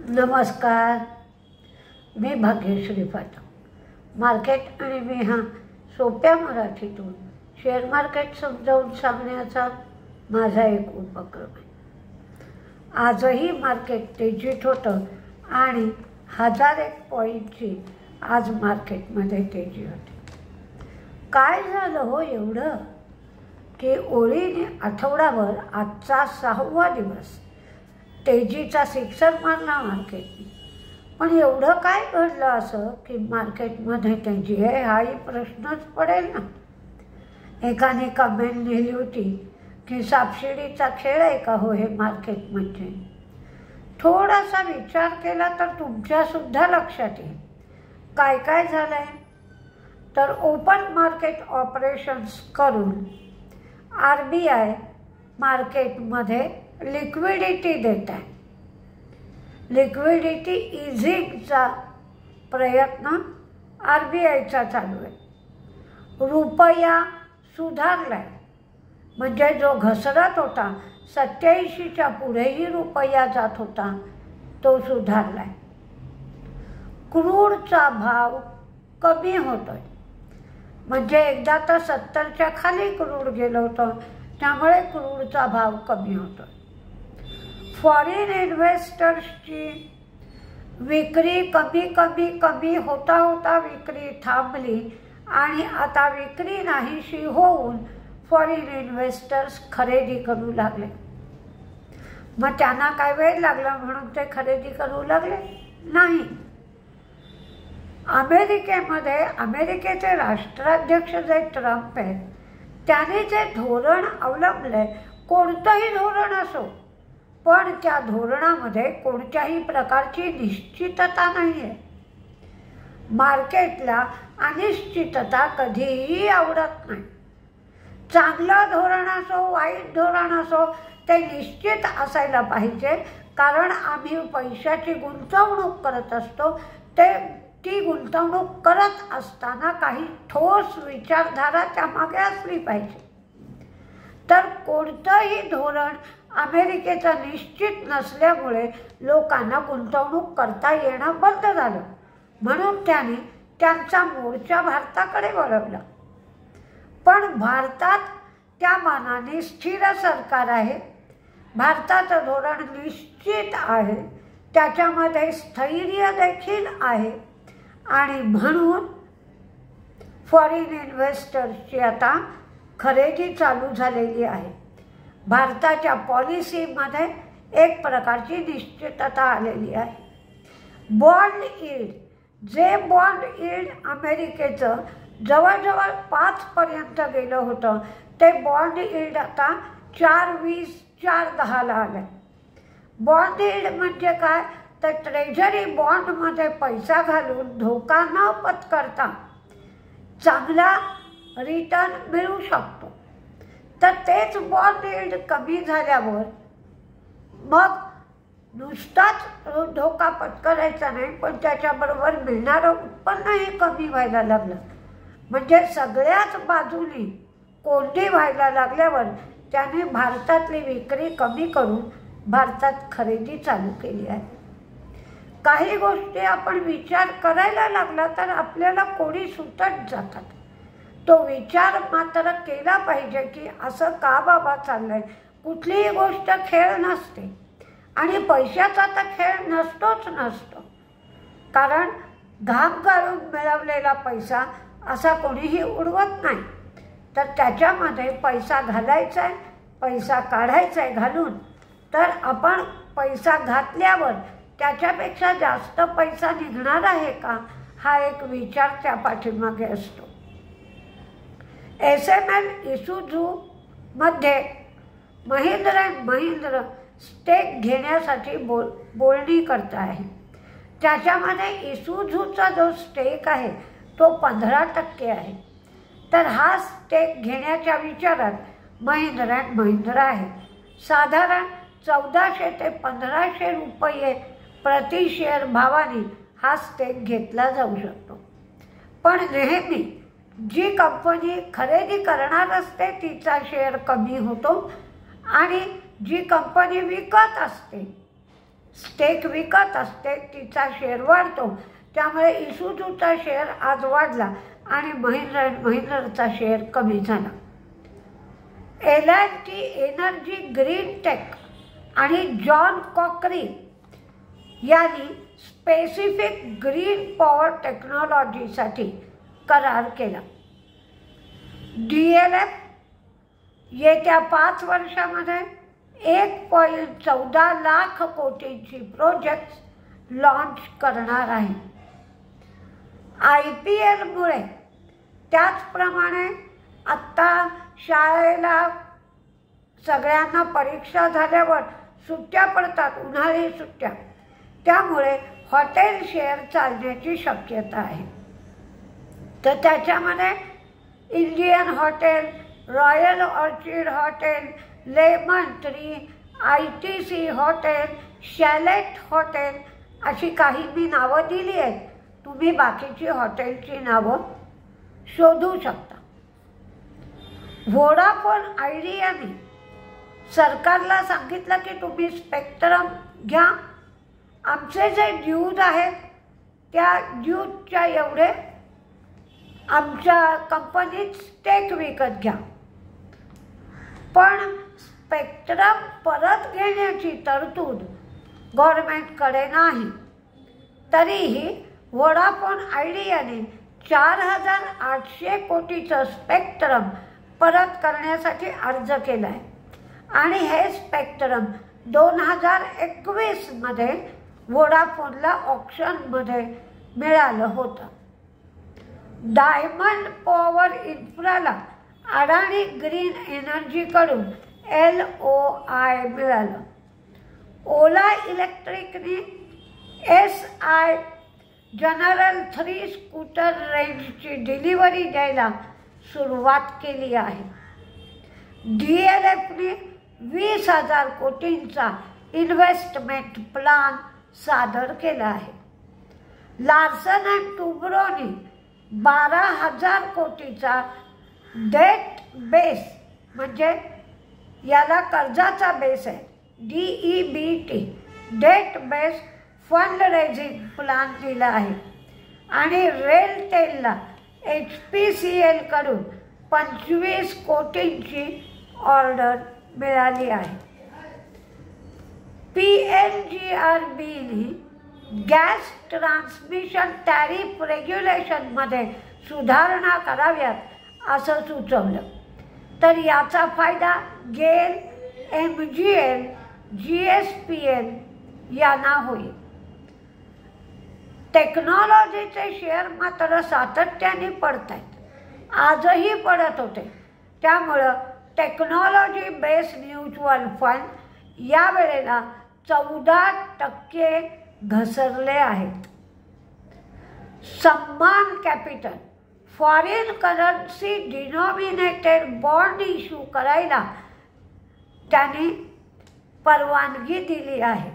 नमस्कार, मी भाग्यश्री पाठक। मार्केट आणि मी हा सोप्या मराठीतून शेअर मार्केट समजावून सांगण्याचा माझा एक उपक्रम आहे। आजही मार्केट तेजीत होतं आणि 1001 पॉईंटची आज मार्केटमध्ये तेजी होती। काय झालं हो एवढं की ओळीने आठवडाभर आजचा 6वा दिवस तेजीचा सिक्सर मारला मार्केटने। पण एवढं काय घडलं असं की मार्केटमध्ये तेजी आहे हाही प्रश्नच पडेल ना। एकाने कमेंट लिहिली होती की सापशिडीचा खेळ आहे का हो हे मार्केट म्हणजे। थोडासा विचार केला तर तुमच्यासुद्धा लक्षात येईल काय काय झालं आहे। तर ओपन मार्केट ऑपरेशन्स करून RBI मार्केटमध्ये लिक्विडिटी देत आहे। लिक्विडिटी इझिंगचा प्रयत्न RBIचा चालू आहे। रुपया सुधारलाय, म्हणजे जो घसरत होता 87च्या पुढेही रुपया जात होता तो सुधारलाय। क्रूडचा भाव कमी होतोय, म्हणजे एकदा तर 70च्या खाली क्रूड गेलं होतं, त्यामुळे क्रूडचा भाव कमी होतोय। फॉरेन इन्व्हेस्टर्सची विक्री कमी होता विक्री थांबली आणि आता विक्री नाहीशी होऊन फॉरेन इन्व्हेस्टर्स खरेदी करू लागले। मग त्यांना काय वेळ लागला म्हणून ते खरेदी करू लागले? नाही। अमेरिकेमध्ये अमेरिकेचे राष्ट्राध्यक्ष जे ट्रम्प आहेत त्याने जे धोरण अवलंबले, कोणतंही धोरण असो, पण त्या धोरणामध्ये कोणत्याही प्रकारची निश्चितता नाही आहे। मार्केटला अनिश्चितता कधीही आवडत नाही। चांगलं धोरण असो वाईट धोरण असो ते निश्चित असायला पाहिजे, कारण आम्ही पैशाची गुंतवणूक करत असतो। ती गुंतवणूक करत असताना काही ठोस विचारधारा त्यामागे असली पाहिजे। तर कोणतंही धोरण अमेरिकेचं निश्चित नसल्यामुळे लोकांना गुंतवणूक करता येणं बंद झालं, म्हणून त्यांनी त्यांचा मोर्चा भारताकडे वळवला। पण भारतात त्या मानाने स्थिर सरकार आहे, भारताचं धोरण निश्चित आहे, त्याच्यामध्ये स्थैर्य देखील आहे आणि म्हणून फॉरेन इन्व्हेस्टर्सची आता खरेदी चालू झालेली आहे। भारताच्या पॉलिसीमध्ये एक प्रकारची निश्चितता आलेली आहे। बॉन्ड यील्ड, जे बॉन्ड यील्ड अमेरिकेचं जवळजवळ 5 पर्यंत गेलं होतं, ते बॉन्ड यील्ड आता 4.20 4.10ला आलं। बॉन्ड यील्ड म्हणजे काय, तर ट्रेझरी बॉन्डमध्ये पैसा घालून धोका न पत्करता चांगला रिटर्न मिळू शकतो। तर तेच बॉन्ड यील्ड कमी झाल्यावर मग नुसताच धोका पत्करायचा नाही, पण त्याच्याबरोबर मिळणारं उत्पन्नही कमी व्हायला लागलं, म्हणजे सगळ्याच बाजूनी कोंडी व्हायला लागल्यावर त्याने भारतातली विक्री कमी करून भारतात खरेदी चालू केली आहे। काही गोष्टी आपण विचार करायला लागला तर आपल्याला कोडी सुटत जातात। तो विचार मात्र केला पाहिजे की असं का बाबा चाललंय। कुठलीही गोष्ट खेळ नसते आणि पैशाचा तर खेळ नसतोच नसतो, कारण घाम गाळून मिळवलेला पैसा असा कोणीही उडवत नाही। तर त्याच्यामध्ये पैसा घालायचा आहे, पैसा काढायचा आहे घालून, तर आपण पैसा घातल्यावर त्याच्यापेक्षा जास्त पैसा निघणार आहे का, हा एक विचार त्या पाठीमागे असतो। SML इसूझूमध्ये महिंद्रा & महिंद्रा स्टेक घेण्यासाठी बोलणी करत आहे। त्याच्यामध्ये इसूझूचा जो स्टेक आहे तो 15% आहे। तर हा स्टेक घेण्याच्या विचारात महिंद्रा & महिंद्रा आहे। साधारण 1400 ते 1500 रुपये प्रति शेअर भावाने हा स्टेक घेतला जाऊ शकतो। पण नेहमी जी कंपनी खरेदी करणार असते तिचा शेअर कमी होतो आणि जी कंपनी विकत असते स्टेक विकत असते तिचा शेअर वाढतो. त्यामुळे इसूझूचा शेअर आज वाढला आणि महिंद्रा अँड महिंद्राचा शेअर कमी झाला. L&T एनर्जी ग्रीन टेक आणि जॉन कॉकरी यांनी स्पेसिफिक ग्रीन पॉवर टेक्नॉलॉजीसाठी करार केला. DLF येत्या 5 वर्षामध्ये 1.14 लाख कोटींची प्रोजेक्ट्स लॉन्च करणार आहे. IPLमुळे त्याचप्रमाणे आत्ता शाळेला सगळ्यांना परीक्षा झाल्यावर सुट्ट्या पडतात, उन्हाळी सुट्ट्या, त्यामुळे हॉटेल शेअर चालण्याची शक्यता आहे. तर त्याच्यामध्ये Indian hotel, royal orchid hotel, lemon tree, ITC hotel, chalet hotel अशी काही मी नावं दिली आहेत. तुम्ही बाकीची हॉटेलची नावं शोधू शकता. व्होडाफोन आयडियाने सरकारला सांगितलं की तुम्ही स्पेक्ट्रम घ्या, आमचे जे ड्यूज आहेत त्या ड्यूजच्या एवढे आमच्या कंपनीत स्टेक विकत घ्या. पण स्पेक्ट्रम परत घेण्याची तरतूद गव्हर्नमेंटकडे नाही. तरीही व्होडाफोन आयडियाने 4,800 कोटीचं स्पेक्ट्रम परत करण्यासाठी अर्ज केला आहे आणि हे स्पेक्ट्रम 2021मध्ये व्होडाफोनला ऑक्शनमध्ये मिळालं होतं. डायमंड पॉवर इन्फ्राला अडाणी ग्रीन एनर्जीकडून LOI मिळालं. ओला इलेक्ट्रिकने SI जनरल 3 स्कूटर रेंजची डिलिव्हरी द्यायला सुरुवात केली आहे. DLFने 20,000 कोटींचा इन्व्हेस्टमेंट प्लान सादर केला आहे. लार्सन अँड टुब्रोने 12,000 कोटीचा डेट बेस म्हणजे याला कर्जाचा बेस आहे, DEBT debt base fund raising plan दिला आहे आणि रेलटेलला HPCL कडून 25 कोटींची ऑर्डर मिळाली आहे. PNGRBने गॅस ट्रान्समिशन टॅरिफ रेग्युलेशनमध्ये सुधारणा कराव्यात असं सुचवलं. तर याचा फायदा गेल, MGL, GSPL यांना होईल. टेक्नॉलॉजीचे शेअर मात्र सातत्याने पडत आहेत, आजही पडत होते. त्यामुळं टेक्नॉलॉजी बेस्ड म्युच्युअल फंड यावेळेला 14% घसरले आहेत. Samman capital foreign currency denominated bond issue करायला त्यांनी परवानगी दिली आहे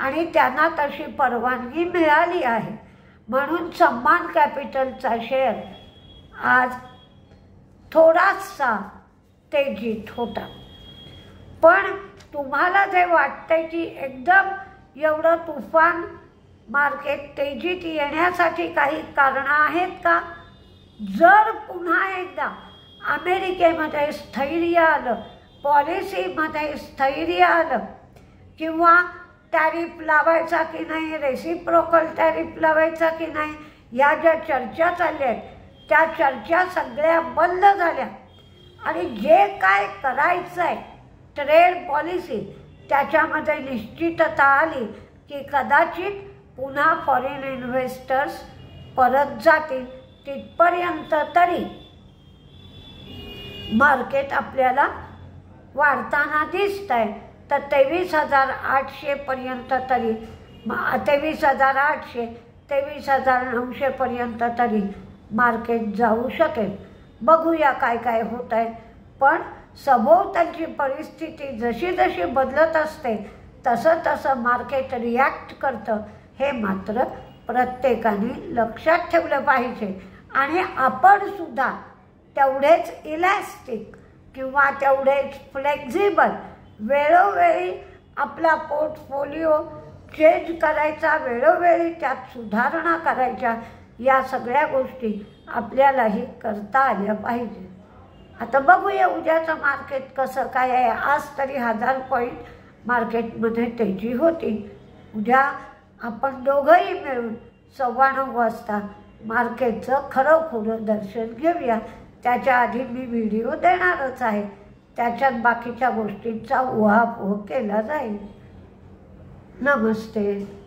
आणि त्यांना तशी परवानगी मिळाली आहे. म्हणून सम्मान कॅपिटलचा शेअर आज थोडासा तेजीत होता. पण तुम्हाला जे वाटतंय की एकदम एवढं तुफान मार्केट तेजीत येण्यासाठी काही कारणं आहेत का? जर पुन्हा एकदा अमेरिकेमध्ये स्थैर्य आलं, पॉलिसीमध्ये स्थैर्य आलं किंवा टॅरिफ लावायचा की नाही, रेसिप्रोकल टॅरिफ लावायचा की नाही, या ज्या चर्चा चालल्या आहेत त्या चर्चा सगळ्या बंद झाल्या आणि जे काय करायचं आहे ट्रेड पॉलिसी त्याच्यामध्ये निश्चितता आली की कदाचित पुन्हा फॉरेन इन्व्हेस्टर्स परत जातील. तिथपर्यंत तरी मार्केट आपल्याला वाढताना दिसत आहे. तर 23,800 पर्यंत तरी 23,800 23,900 पर्यंत तरी मार्केट जाऊ शकेल. बघूया काय काय होत आहे. पण सभोवतालची परिस्थिती जशी जशी बदलत असते तसं तसं मार्केट रिॲक्ट करतं हे मात्र प्रत्येकाने लक्षात ठेवलं पाहिजे. आणि आपण सुद्धा तेवढेच इलॅस्टिक किंवा तेवढेच फ्लेक्झिबल वेळोवेळी आपला पोर्टफोलिओ चेंज करायचा, वेळोवेळी त्यात सुधारणा करायच्या, या सगळ्या गोष्टी आपल्यालाही करता आल्या पाहिजे. आता बघूया उद्याचं मार्केट कसं काय आहे. आज तरी 1000 पॉईंट मार्केटमध्ये तेजी होती. उद्या आपण दोघंही मिळून 9:15 वाजता मार्केटचं खरं दर्शन घेऊया. त्याच्या आधी मी व्हिडिओ देणारच आहे, त्याच्यात बाकीच्या गोष्टींचा उहापोह केला जाईल. नमस्ते.